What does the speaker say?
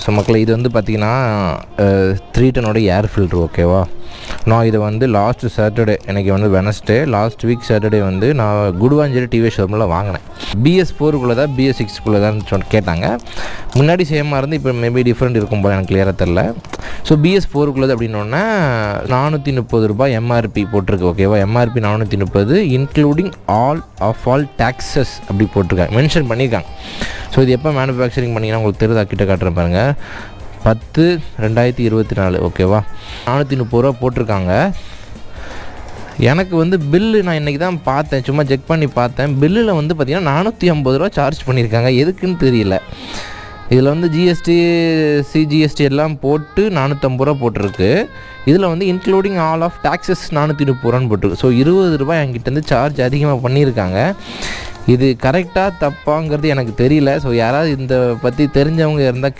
So மக்களே, இது வந்து பார்த்திங்கன்னா 3 டன்னோட ஏர் ஃபில்ட்ரு. ஓகேவா, நான் இதை வந்து லாஸ்ட்டு சாட்டர்டே, எனக்கு வந்து வெனஸ்டே லாஸ்ட் வீக் சாட்டர்டே வந்து நான் குடுவாஞ்சேரி டிவிஎஸ் ஷோரூமில் வாங்கினேன். BS4 தான் BS6 தான் கேட்டாங்க. முன்னாடி சேமாக இருந்து இப்போ மேபி டிஃப்ரெண்ட் இருக்கும் போல், எனக்கு கிளியராக தெரில. ஸோ BS4 அப்படின்னோடனே 430 ரூபாய் எம்ஆர்பி போட்டிருக்கு. ஓகேவா, எம்ஆர்பி 430 இன்க்ளூடிங் ஆல் டேக்ஸஸ் அப்படி போட்டிருக்காங்க, மென்ஷன் பண்ணியிருக்காங்க. ஸோ இது எப்போ மேனுஃபேக்சரிங் பண்ணிங்கன்னா உங்களுக்கு தெரியுதா, கிட்ட காட்டுறேன் பாருங்கள், 10/2024. ஓகேவா, 430 ரூபா போட்டிருக்காங்க. எனக்கு வந்து பில்லு நான் இன்றைக்கி தான் பார்த்தேன், சும்மா செக் பண்ணி பார்த்தேன். பில்லில் வந்து பார்த்திங்கன்னா 450 ரூபா சார்ஜ் பண்ணியிருக்காங்க. எதுக்குன்னு தெரியல. இதில் வந்து ஜிஎஸ்டி சிஜிஎஸ்டி எல்லாம் போட்டு 450 ரூபா போட்டிருக்கு. இதில் வந்து இன்க்ளூடிங் ஆல் ஆஃப் டேக்ஸஸ் 430 ரூபான்னு போட்டிருக்கு. ஸோ 20 ரூபாய் என்கிட்டேருந்து சார்ஜ் அதிகமாக பண்ணியிருக்காங்க. இது கரெக்டாக தப்பாங்கிறது எனக்கு தெரியல. ஸோ யாராவது இந்த பற்றி தெரிஞ்சவங்க இருந்தால்